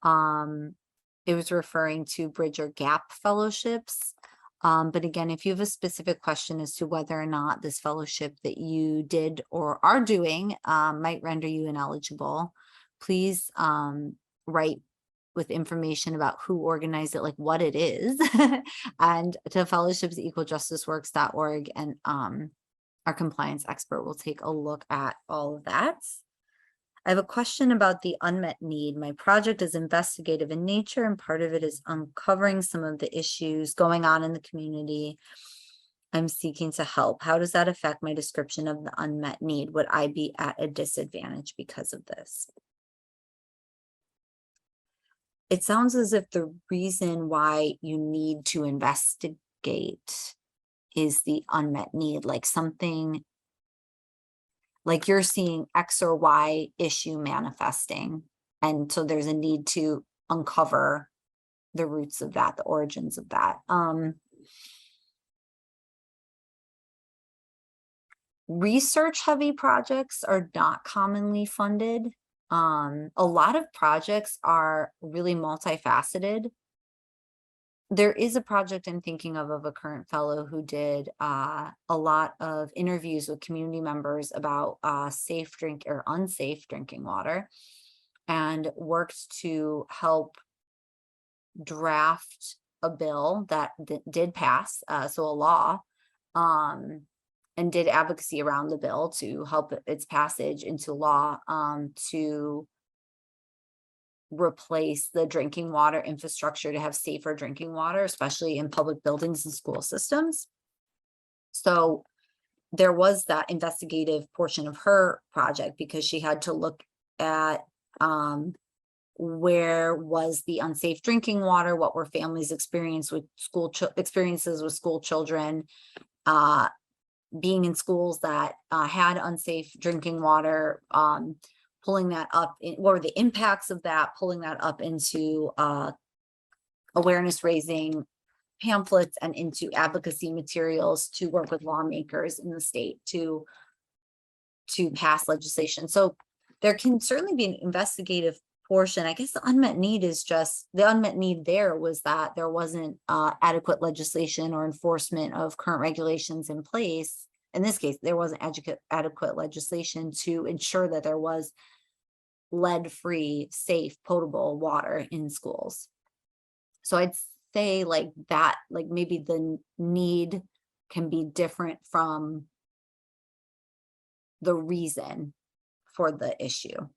It was referring to bridge or gap fellowships. But again, if you have a specific question as to whether or not this fellowship that you did or are doing might render you ineligible, please write with information about who organized it, like what it is, and to fellowships@equaljusticeworks.org, and Our compliance expert will take a look at all of that. I have a question about the unmet need. My project is investigative in nature, and part of it is uncovering some of the issues going on in the community I'm seeking to help. How does that affect my description of the unmet need? Would I be at a disadvantage because of this? It sounds as if the reason why you need to investigate is the unmet need, like something like you're seeing X or Y issue manifesting. And so there's a need to uncover the roots of that, the origins of that. Research heavy projects are not commonly funded. A lot of projects are really multifaceted. There is a project I'm thinking of a current fellow who did a lot of interviews with community members about safe drink or unsafe drinking water, and worked to help draft a bill that did pass, so a law, and did advocacy around the bill to help its passage into law, to replace the drinking water infrastructure to have safer drinking water, especially in public buildings and school systems. So there was that investigative portion of her project because she had to look at where was the unsafe drinking water, what were families' experiences with school children, being in schools that had unsafe drinking water, pulling that up, what were the impacts of that, pulling that up into awareness raising pamphlets and into advocacy materials to work with lawmakers in the state to pass legislation. So there can certainly be an investigative portion. I guess the unmet need is just, the unmet need there was that there wasn't adequate legislation or enforcement of current regulations in place. In this case, there wasn't adequate legislation to ensure that there was lead-free, safe, potable water in schools. So I'd say like that, like maybe the need can be different from the reason for the issue.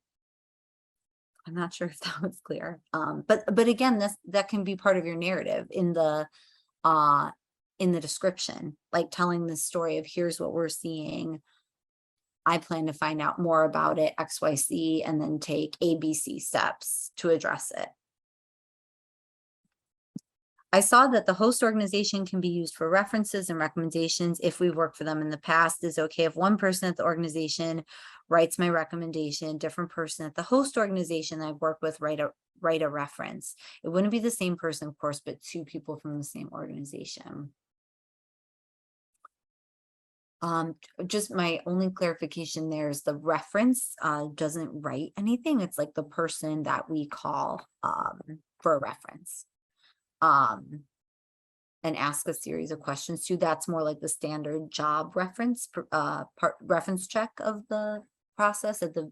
I'm not sure if that was clear. But again, that can be part of your narrative in the description, like telling the story of here's what we're seeing. I plan to find out more about it, XYZ, and then take ABC steps to address it. I saw that the host organization can be used for references and recommendations if we've worked for them in the past. Is it okay if one person at the organization writes my recommendation, different person at the host organization that I've worked with write a reference? It wouldn't be the same person, of course, but two people from the same organization. Just my only clarification there is the reference doesn't write anything. It's like the person that we call for a reference. And ask a series of questions to. That's more like the standard job reference reference check of the process at the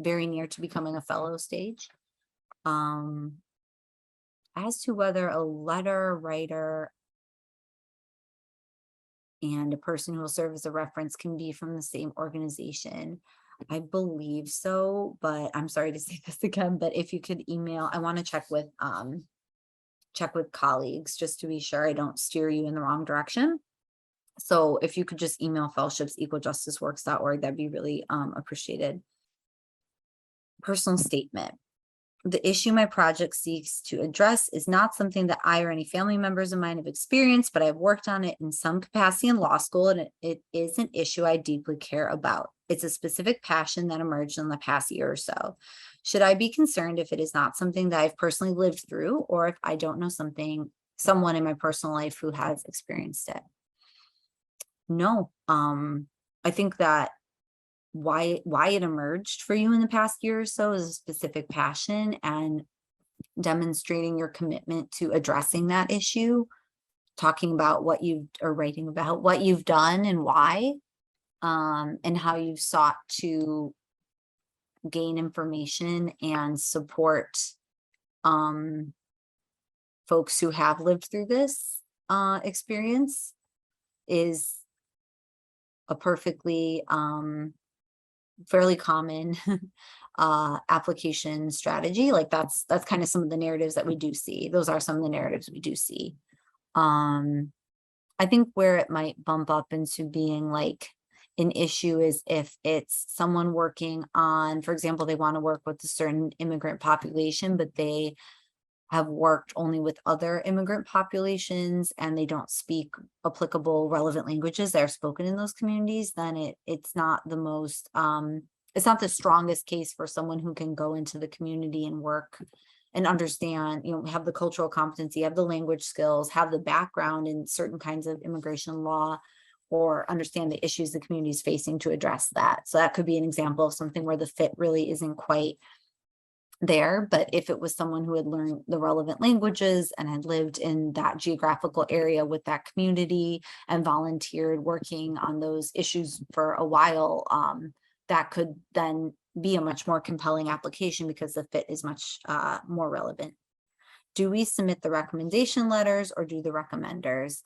very near to becoming a fellow stage. As to whether a letter writer and a person who will serve as a reference can be from the same organization, I believe so, but I'm sorry to say this again, but if you could email, I want to check with colleagues just to be sure I don't steer you in the wrong direction. So if you could just email fellowships@equaljusticeworks.org, that'd be really appreciated. Personal statement. The issue my project seeks to address is not something that I or any family members of mine have experienced, but I've worked on it in some capacity in law school, and it is an issue I deeply care about. It's a specific passion that emerged in the past year or so. Should I be concerned if it is not something that I've personally lived through, or if I don't know someone in my personal life who has experienced it? No, I think that why it emerged for you in the past year or so is a specific passion and demonstrating your commitment to addressing that issue, talking about what you've or writing about what you've done and why, and how you've sought to gain information and support folks who have lived through this experience is a perfectly fairly common application strategy. Like that's kind of some of the narratives that we do see. Those are some of the narratives we do see. I think where it might bump up into being like an issue is if it's someone working on, for example, they want to work with a certain immigrant population, but they have worked only with other immigrant populations and they don't speak applicable relevant languages that are spoken in those communities, then it's not the most it's not the strongest case for someone who can go into the community and work and understand, you know, have the cultural competency, have the language skills, have the background in certain kinds of immigration law, or understand the issues the community is facing to address that. So that could be an example of something where the fit really isn't quite there. But if it was someone who had learned the relevant languages and had lived in that geographical area with that community and volunteered working on those issues for a while, that could then be a much more compelling application because the fit is much more relevant. Do we submit the recommendation letters or do the recommenders?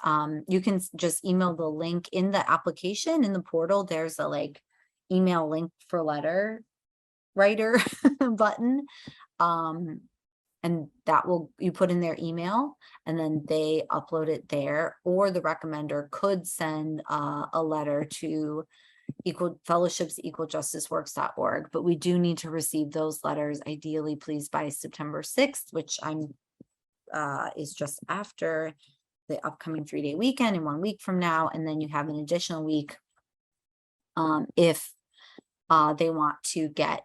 You can just email the link in the application in the portal. There's a like email link for letter writer button. And that will, you put in their email and then they upload it there, or the recommender could send a letter to fellowships@equaljusticeworks.org, but we do need to receive those letters ideally please by September 6th, which is just after the upcoming 3-day weekend and 1 week from now. And then you have an additional week if they want to get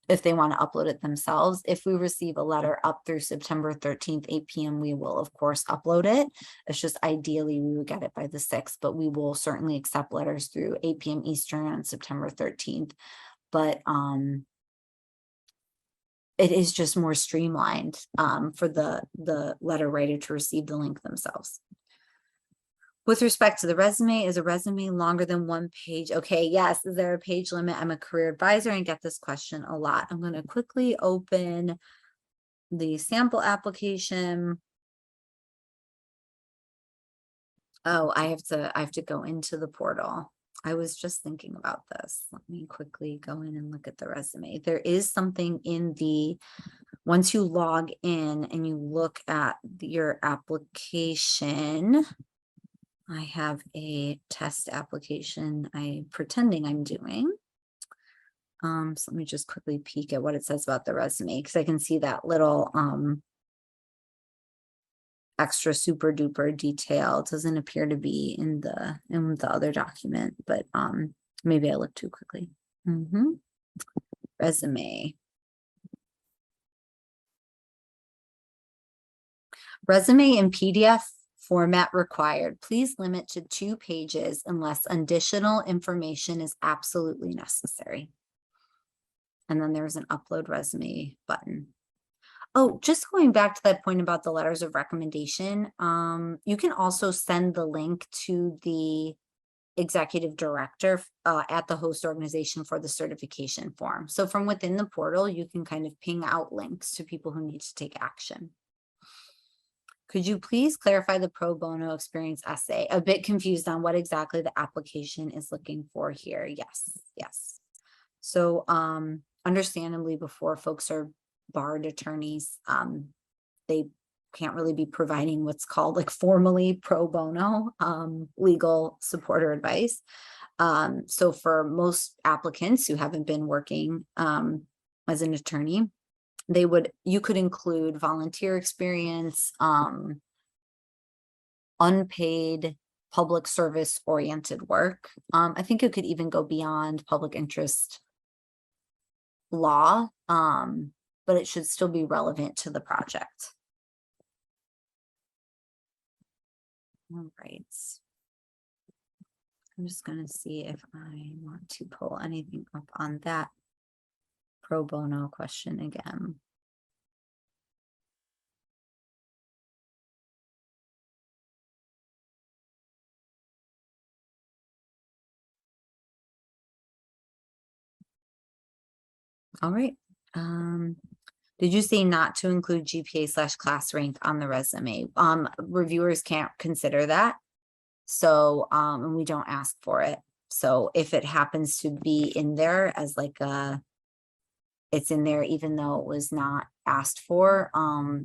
if they want to upload it themselves. If we receive a letter up through September 13th, 8 p.m., we will of course upload it. It's just ideally we would get it by the 6th, but we will certainly accept letters through 8 p.m. Eastern on September 13th. But it is just more streamlined for the letter writer to receive the link themselves. With respect to the resume, is a resume longer than 1 page? Okay, yes. Is there a page limit? I'm a career advisor and get this question a lot. I'm going to quickly open the sample application. Oh, I have to go into the portal. I was just thinking about this. Let me quickly go in and look at the resume. There is something in the, once you log in and you look at your application, I have a test application I'm pretending I'm doing. So let me just quickly peek at what it says about the resume, because I can see that little extra super duper detail. It doesn't appear to be in the other document, but maybe I looked too quickly. Resume. Resume in PDF format required. Please limit to 2 pages unless additional information is absolutely necessary. And then there's an upload resume button. Oh, just going back to that point about the letters of recommendation, you can also send the link to the executive director at the host organization for the certification form. So from within the portal, you can kind of ping out links to people who need to take action. Could you please clarify the pro bono experience essay? A bit confused on what exactly the application is looking for here. Yes. So understandably, before folks are barred attorneys, they can't really be providing what's called like formally pro bono legal support or advice. So for most applicants who haven't been working as an attorney, you could include volunteer experience, unpaid public service oriented work. I think it could even go beyond public interest law, but it should still be relevant to the project. All right. I'm just going to see if I want to pull anything up on that pro bono question again. All right. Did you say not to include GPA/class rank on the resume? Reviewers can't consider that. So, and we don't ask for it. So if it happens to be in there as like it's in there, even though it was not asked for,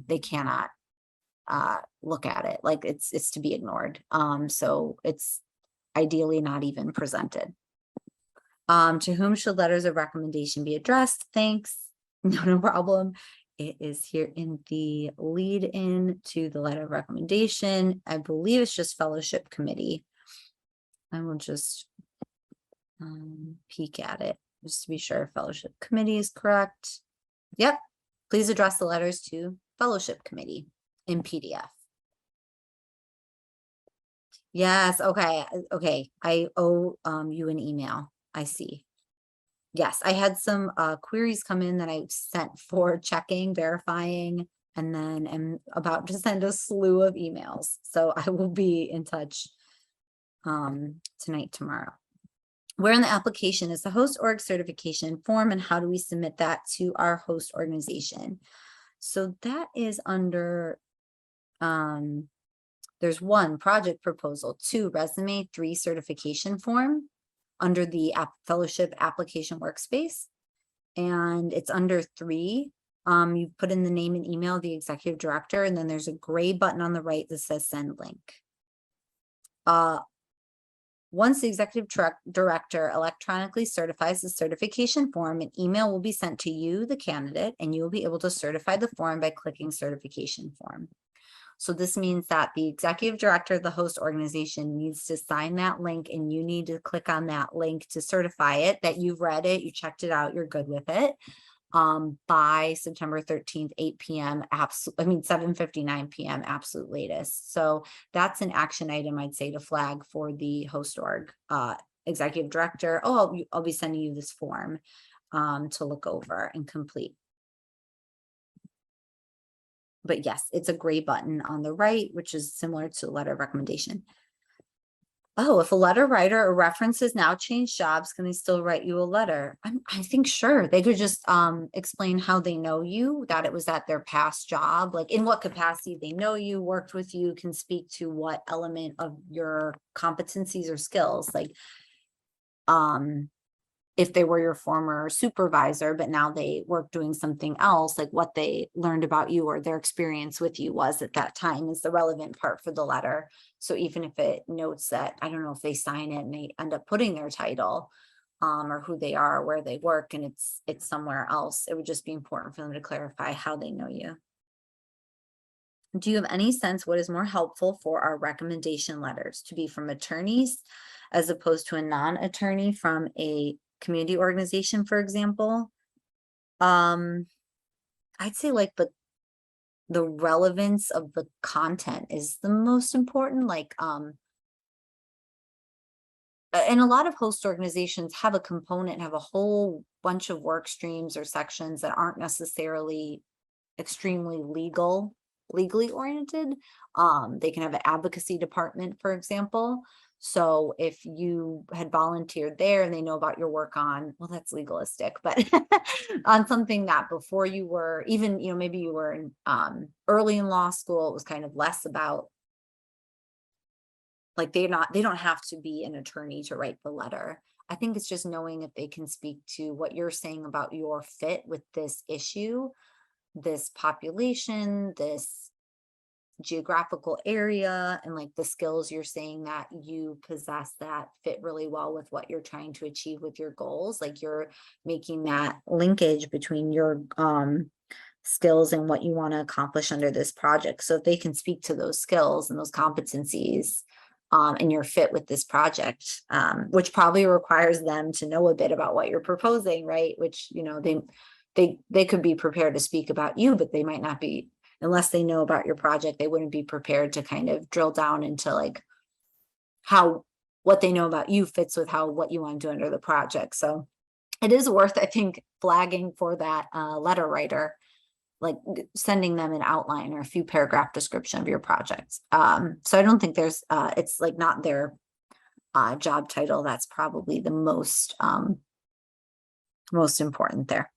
they cannot look at it. Like it's to be ignored. So it's ideally not even presented. To whom should letters of recommendation be addressed? Thanks. No problem. It is here in the lead in to the letter of recommendation. I believe it's just fellowship committee. I will just peek at it just to be sure fellowship committee is correct. Yep. Please address the letters to fellowship committee in PDF. Yes. Okay. Okay. I owe you an email. I see. Yes, I had some queries come in that I sent for checking, verifying, and then am about to send a slew of emails. So I will be in touch tonight, tomorrow. Where in the application is the host org certification form, and how do we submit that to our host organization? So that is under there's 1 project proposal, 2 resume, 3 certification form under the fellowship application workspace, and it's under 3. You put in the name and email of the executive director, and then there's a gray button on the right that says send link. Once the executive director electronically certifies the certification form, an email will be sent to you, the candidate, and you will be able to certify the form by clicking certification form. So this means that the executive director of the host organization needs to sign that link, and you need to click on that link to certify it, that you've read it, you checked it out, you're good with it, by September 13th, 8 p.m. 7:59 p.m. absolute latest. So that's an action item I'd say to flag for the host org executive director. Oh, I'll be sending you this form to look over and complete. But yes, it's a gray button on the right, which is similar to letter of recommendation. Oh, if a letter writer or references now change jobs, can they still write you a letter? I think sure. They could just explain how they know you, that it was at their past job, like in what capacity they know you, worked with you, can speak to what element of your competencies or skills, like if they were your former supervisor, but now they work doing something else, like what they learned about you or their experience with you was at that time is the relevant part for the letter. So even if it notes that, I don't know if they sign it and they end up putting their title or who they are, where they work, and it's somewhere else, it would just be important for them to clarify how they know you. Do you have any sense what is more helpful for our recommendation letters to be from attorneys as opposed to a non-attorney from a community organization, for example? I'd say like the relevance of the content is the most important. Like and a lot of host organizations have a component, have a whole bunch of work streams or sections that aren't necessarily extremely legally oriented. They can have an advocacy department, for example. So if you had volunteered there and they know about your work on, well, that's legalistic, but on something that before you were even, maybe you were in, early in law school, it was kind of less about, like, they don't have to be an attorney to write the letter. I think it's just knowing if they can speak to what you're saying about your fit with this issue, this population, this geographical area, and like the skills you're saying that you possess that fit really well with what you're trying to achieve with your goals. Like you're making that linkage between your skills and what you want to accomplish under this project. So if they can speak to those skills and those competencies and your fit with this project, which probably requires them to know a bit about what you're proposing, right? Which, they could be prepared to speak about you, but they might not be, unless they know about your project, they wouldn't be prepared to kind of drill down into like what they know about you fits with what you want to do under the project. So it is worth, I think, flagging for that letter writer, like sending them an outline or a few paragraph description of your project. So I don't think there's, it's like not their job title. That's probably the most important there.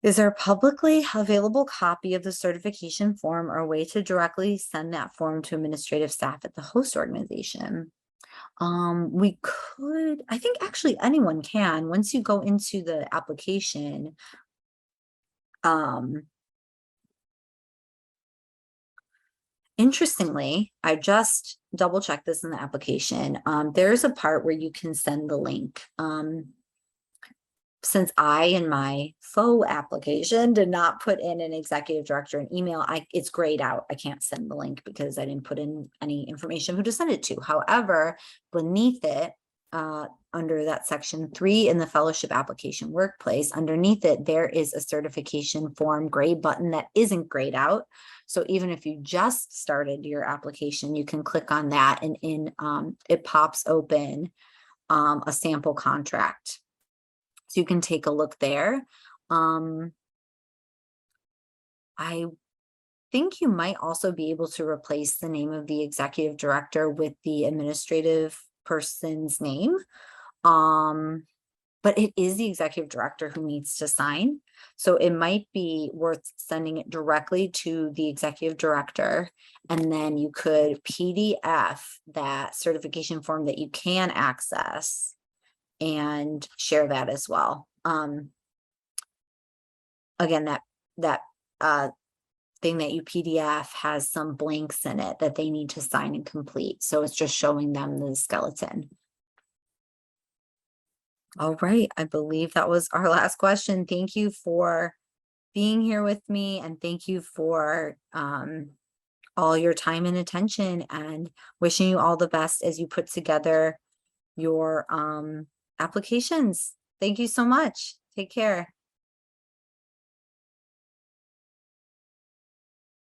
Is there a publicly available copy of the certification form or a way to directly send that form to administrative staff at the host organization? We could, I think actually anyone can, once you go into the application. Interestingly, I just double checked this in the application. There's a part where you can send the link. Since I, in my faux application, did not put in an executive director an email, it's grayed out. I can't send the link because I didn't put in any information who to send it to. However, beneath it, under that section 3 in the fellowship application workplace, underneath it, there is a certification form gray button that isn't grayed out. So even if you just started your application, you can click on that, and it pops open a sample contract. So you can take a look there. I think you might also be able to replace the name of the executive director with the administrative person's name. But it is the executive director who needs to sign. So it might be worth sending it directly to the executive director. And then you could PDF that certification form that you can access and share that as well. Again, that thing that you PDF has some blanks in it that they need to sign and complete. So it's just showing them the skeleton. All right, I believe that was our last question. Thank you for being here with me, and thank you for all your time and attention, and wishing you all the best as you put together your applications. Thank you so much. Take care.